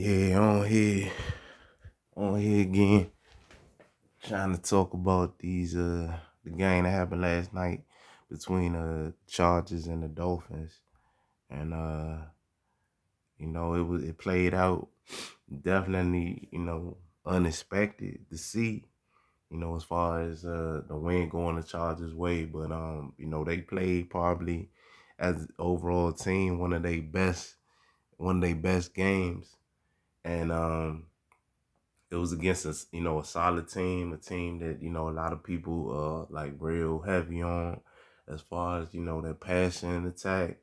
Yeah, on here again, trying to talk about the game that happened last night between Chargers and the Dolphins, and it played out definitely unexpected to see, as far as the win going the Chargers way, but they played probably as overall team one of their best games, and it was against a solid team, a team that a lot of people like real heavy on, as far as their passing attack,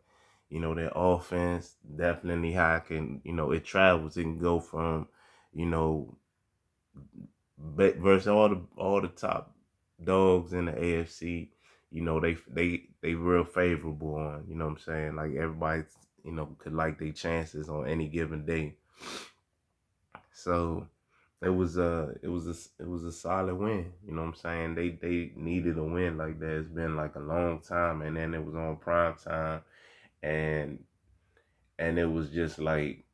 their offense. Definitely how it travels. It can go from you know versus all the top dogs in the AFC. They real favorable on. You know what I'm saying? Like everybody could like their chances on any given day. So it was a solid win. You know what I'm saying? They needed a win like that. It's been like a long time, and then it was on prime time, and it was just like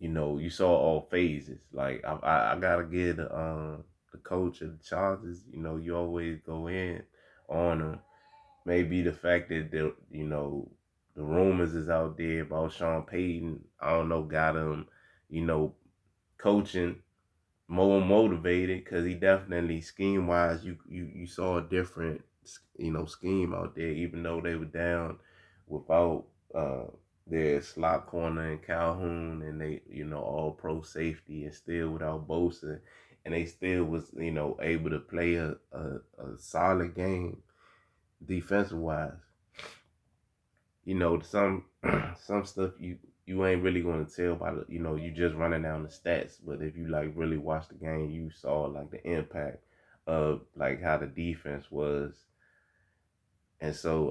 you saw all phases. Like I gotta give the coach of the Chargers. You always go in on them. Maybe the fact that the rumors is out there about Sean Payton. I don't know, got him coaching more motivated, because he definitely scheme wise you saw a different scheme out there, even though they were down without their slot corner and Calhoun, and they all pro safety, and still without Bosa, and they still was able to play a solid game defensive wise. Some some stuff you ain't really gonna tell by you just running down the stats. But if you like really watch the game, you saw like the impact of like how the defense was. And so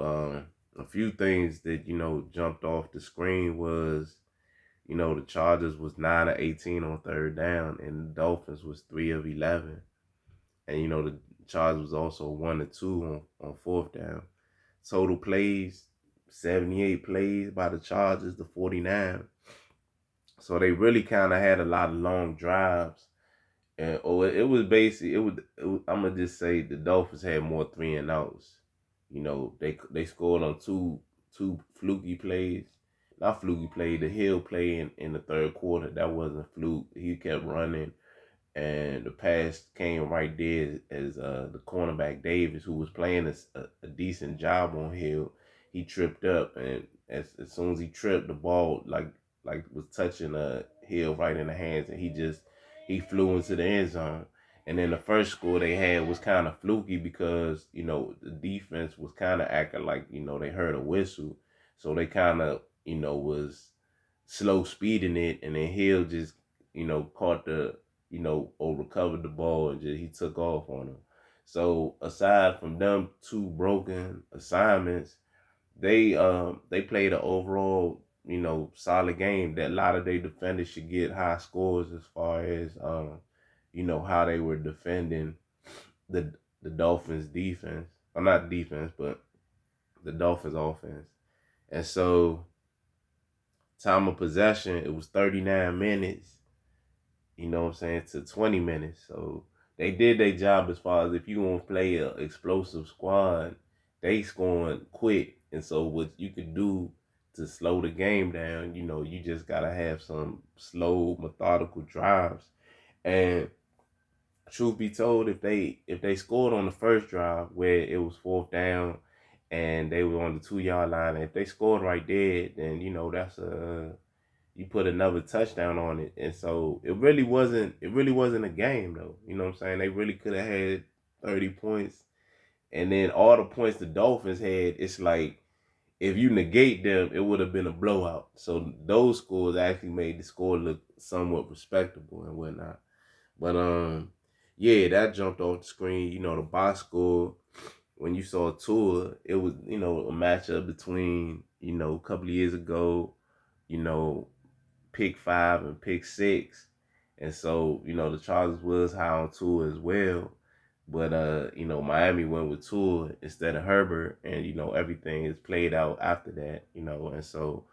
a few things that jumped off the screen was the Chargers was 9 of 18 on third down, and the Dolphins was 3 of 11. And the Chargers was also 1 of 2 on fourth down. Total plays, 78 plays by the Chargers to 49. So they really kind of had a lot of long drives. And it was basically I'm gonna just say the Dolphins had more 3-and-outs. They scored on two fluky plays. Not fluky play, the Hill play in the third quarter. That wasn't fluke. He kept running, and the pass came right there as the cornerback Davis, who was playing a decent job on Hill, he tripped up, and as soon as he tripped, the ball like was touching Hill right in the hands, and he flew into the end zone. And then the first score they had was kind of fluky, because the defense was kind of acting like they heard a whistle, so they kind of was slow speeding it, and then Hill just caught or recovered the ball, and just he took off on him. So aside from them two broken assignments, they played an overall solid game. That a lot of their defenders should get high scores, as far as how they were defending the Dolphins defense, or not defense, but the Dolphins offense. And so time of possession, it was 39 minutes, to 20 minutes. So they did their job, as far as if you want to play an explosive squad, they scoring quick. And so what you could do to slow the game down, you just got to have some slow, methodical drives. And truth be told, if they scored on the first drive, where it was fourth down and they were on the 2-yard line, if they scored right there, then that's you put another touchdown on it. And so it really wasn't a game, though. You know what I'm saying? They really could have had 30 points. And then all the points the Dolphins had, it's like if you negate them, it would have been a blowout. So those scores actually made the score look somewhat respectable and whatnot. But yeah, that jumped off the screen. The box score, when you saw Tua, it was a matchup between a couple of years ago, you know pick 5 and pick 6. And so, the Chargers was high on Tua as well. But Miami went with Tua instead of Herbert, and everything is played out after that, and so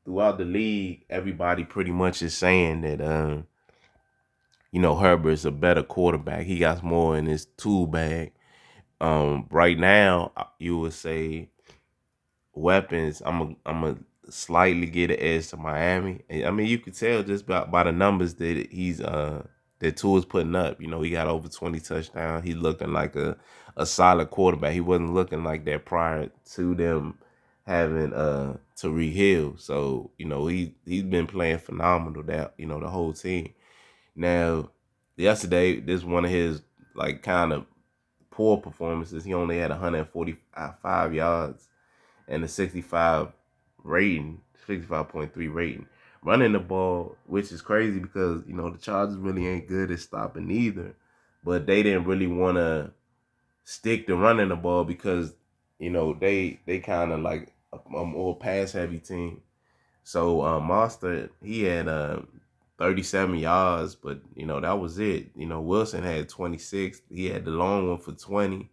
throughout the league, everybody pretty much is saying that Herbert's a better quarterback. He got more in his tool bag. Right now, you would say weapons. I'm a slightly get an edge to Miami. I mean, you could tell just by the numbers that that Tua is putting up. He got over 20 touchdowns. He's looking like a solid quarterback. He wasn't looking like that prior to them having Tariq Hill. So, he's been playing phenomenal, that the whole team. Now, yesterday, this one of his like kind of poor performances. He only had 145 yards and a 65 rating, 65.3 rating. Running the ball, which is crazy because, the Chargers really ain't good at stopping either. But they didn't really want to stick to running the ball because, they kind of like a more pass heavy team. So Monster, he had 37 yards, but that was it. Wilson had 26. He had the long one for 20.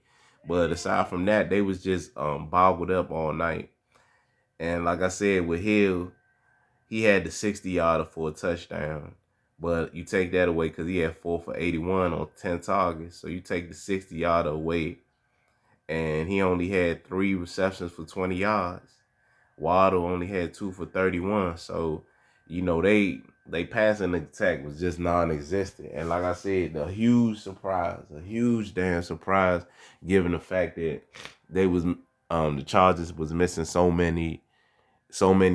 But aside from that, they was just boggled up all night. And like I said, with Hill, he had the 60-yarder for a touchdown. But you take that away because he had 4 for 81 on 10 targets. So you take the 60-yarder away, and he only had 3 receptions for 20 yards. Waddle only had 2 for 31. So, they passing attack was just non-existent. And like I said, a huge damn surprise, given the fact that the Chargers was missing so many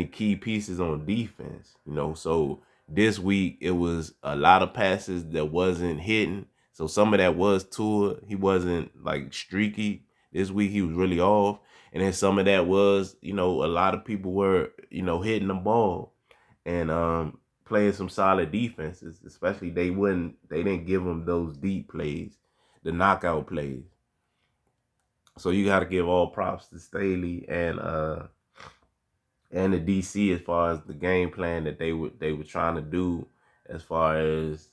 key pieces on defense, So this week it was a lot of passes that wasn't hitting. So some of that was Tua. He wasn't like streaky. This week he was really off. And then some of that was, a lot of people were, hitting the ball and playing some solid defenses. Especially they didn't give them those deep plays, the knockout plays. So you got to give all props to Staley and the DC as far as the game plan that they were trying to do as far as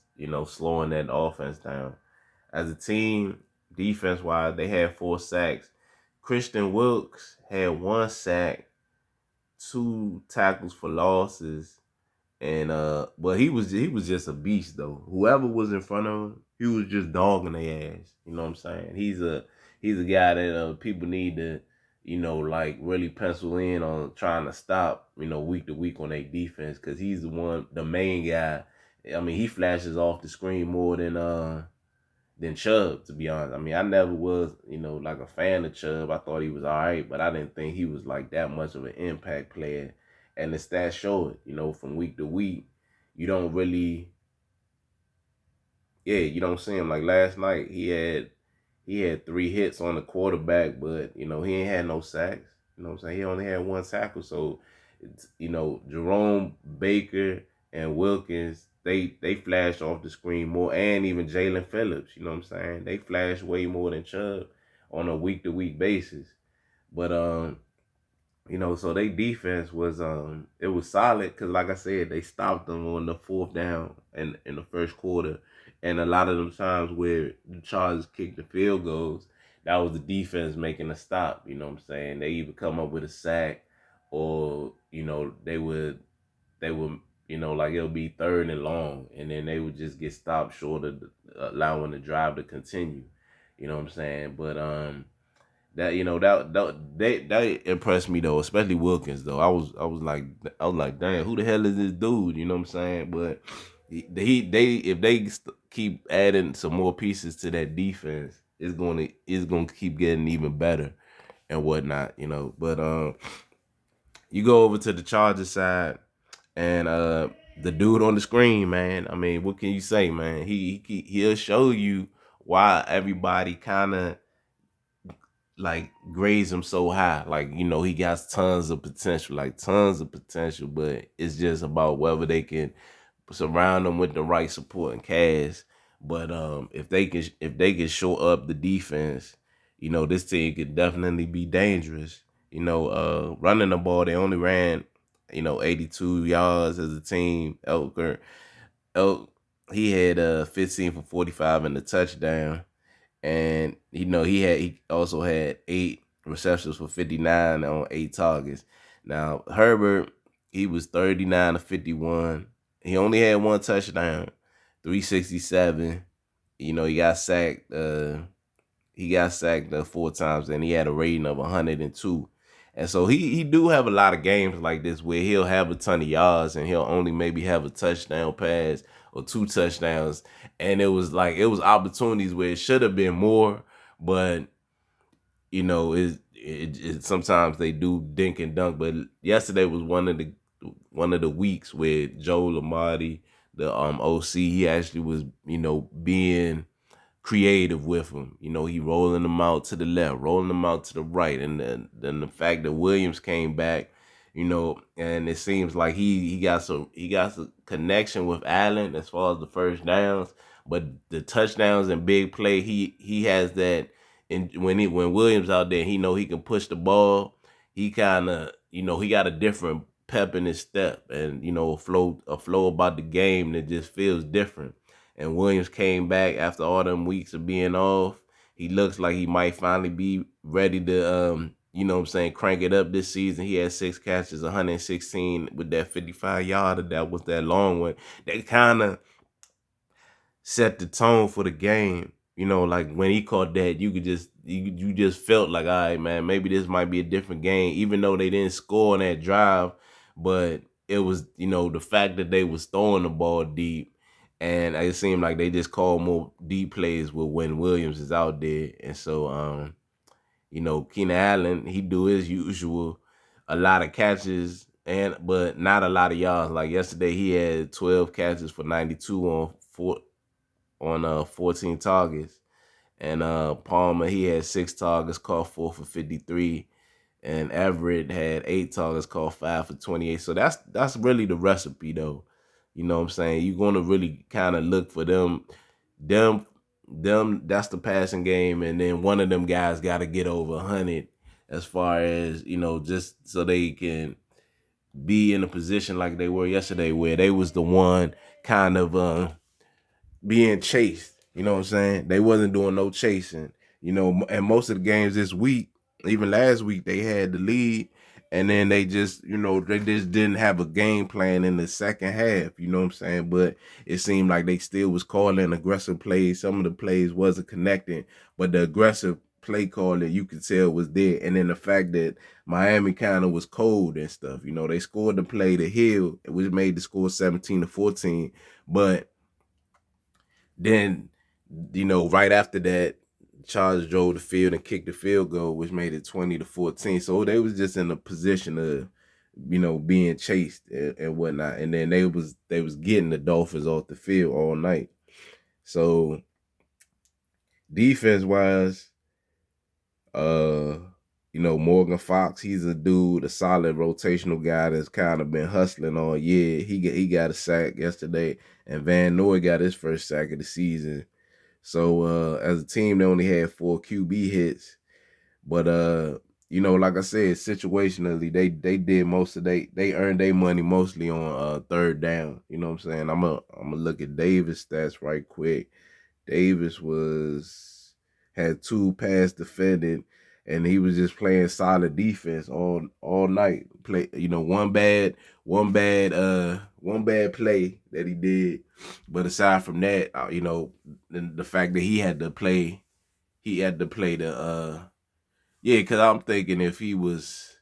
slowing that offense down. As a team, defense wise, they had 4 sacks. Christian Wilkes had 1 sack, 2 tackles for losses, and but he was just a beast though. Whoever was in front of him, he was just dogging their ass. You know what I'm saying? He's a guy that people need to like really pencil in on trying to stop, week to week on their defense, because he's the main guy. I mean, he flashes off the screen more than Chubb, to be honest. I mean, I never was, like a fan of Chubb. I thought he was all right, but I didn't think he was like that much of an impact player. And the stats show it, from week to week. You don't really, you don't see him. Like last night, he had 3 hits on the quarterback, but he ain't had no sacks. You know what I'm saying? He only had 1 tackle. So it's, Jerome Baker and Wilkins, they flash off the screen more, and even Jalen Phillips, you know what I'm saying? They flash way more than Chubb on a week to week basis. But so their defense was it was solid because, like I said, they stopped them on the 4th down in the first quarter, and a lot of them times where the Chargers kicked the field goals, that was the defense making a stop. You know what I'm saying? They either come up with a sack, or they would like it'll be 3rd and long, and then they would just get stopped short of allowing the drive to continue. You know what I'm saying? But that that impressed me though, especially Wilkins though. I was like, damn, who the hell is this dude? You know what I'm saying? But if they keep adding some more pieces to that defense, it's gonna keep getting even better and whatnot. But you go over to the Chargers side, and the dude on the screen, man. I mean, what can you say, man? He'll show you why everybody kind of like grades him so high. Like, he got tons of potential, but it's just about whether they can surround him with the right support and cast. But if they can show up the defense, this team could definitely be dangerous. Running the ball, they only ran 82 yards as a team. Elk, he had 15 for 45 and a touchdown. And he also had 8 receptions for 59 on 8 targets. Now Herbert, He was 39 to 51. He only had one touchdown, 367. He got sacked. He got sacked 4 times, and he had a rating of 102. And so he do have a lot of games like this where he'll have a ton of yards and he'll only maybe have a touchdown pass or two touchdowns. And it was opportunities where it should have been more, but sometimes they do dink and dunk. But yesterday was one of the weeks where Joe Lombardi, the OC, he actually was being creative with him. He rolling them out to the left, rolling them out to the right, and then the fact that Williams came back, and it seems like he got some connection with Allen as far as the first downs, but the touchdowns and big play, he has that. And when Williams out there, he can push the ball. He kind of he got a different pep in his step, and a flow about the game that just feels different. And Williams came back after all them weeks of being off. He looks like he might finally be ready to, crank it up this season. He had 6 catches, 116 with that 55-yarder. That was that long one. That kind of set the tone for the game. Like when he caught that, you just felt like, all right, man, maybe this might be a different game, even though they didn't score on that drive. But it was, the fact that they was throwing the ball deep, and it seemed like they just called more deep plays with when Williams is out there. And so, Keenan Allen, he do his usual, a lot of catches, but not a lot of yards. Like yesterday, he had 12 catches for 92 on 14 targets. And Palmer, he had 6 targets, caught 4 for 53. And Everett had 8 targets, caught 5 for 28. So that's really the recipe, though. You know what I'm saying? You're gonna really kind of look for them, that's the passing game, and then one of them guys gotta get over 100 as far as, just so they can be in a position like they were yesterday, where they was the one kind of being chased. You know what I'm saying? They wasn't doing no chasing. And most of the games this week, even last week, they had the lead, and then they just didn't have a game plan in the second half. You know what I'm saying? But it seemed like they still was calling aggressive plays. Some of the plays wasn't connecting, but the aggressive play call that you could tell was there. And then the fact that Miami kind of was cold and stuff. They scored the play to Hill, which made the score 17-14, but then, right after that, Charles drove the field and kicked the field goal, which made it 20-14. So they was just in a position of, being chased and whatnot. And then they was getting the Dolphins off the field all night. So defense wise, Morgan Fox, he's a solid rotational guy that's kind of been hustling all year. He got a sack yesterday, and Van Noy got his first sack of the season. So as a team, they only had 4 QB hits, but like I said, situationally, they did most of they earned their money mostly on third down. You know what I'm saying? I'm gonna look at Davis' stats right quick. Davis had 2 pass defended, and he was just playing solid defense all night. One bad play that he did, but aside from that, the fact that he had to play yeah, because I'm thinking if he was.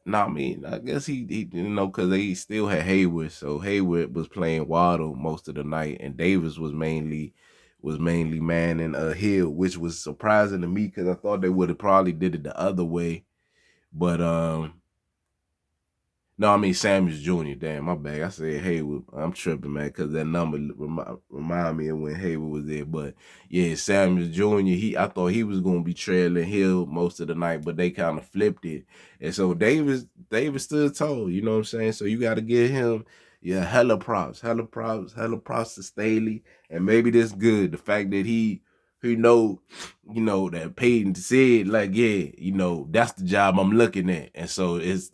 No, I mean, I guess he because they still had Hayward, so Hayward was playing Waddle most of the night, and Davis was mainly manning Hill, which was surprising to me because I thought they would have probably did it the other way, but no, I mean Samuels Jr. Damn, my bad. I said Hayward. I'm tripping, man, because that number remind me of when Hayward was there. But yeah, Samuels Jr. I thought he was gonna be trailing Hill most of the night, but they kind of flipped it, and so Davis stood tall. You know what I'm saying? So you got to give him hella props to Staley, and maybe that's good. The fact that he that Peyton said, like, yeah, that's the job I'm looking at. And so it's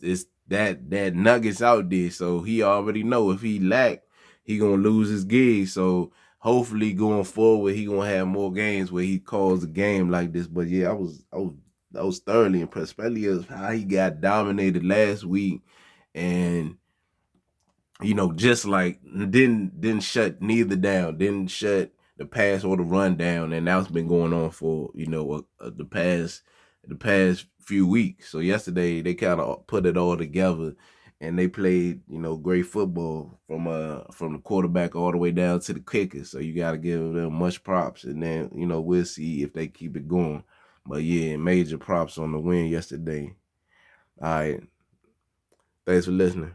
that nuggets out there. So he already know if he lack, he gonna lose his gig. So hopefully going forward, he gonna have more games where he calls a game like this. But yeah, I was thoroughly impressed, especially as how he got dominated last week. and just like didn't shut neither down, didn't shut the pass or the run down, and that's been going on for the past few weeks. So yesterday they kind of put it all together, and they played great football from the quarterback all the way down to the kicker. So you got to give them much props, and then we'll see if they keep it going. But yeah, major props on the win yesterday. All right, thanks for listening.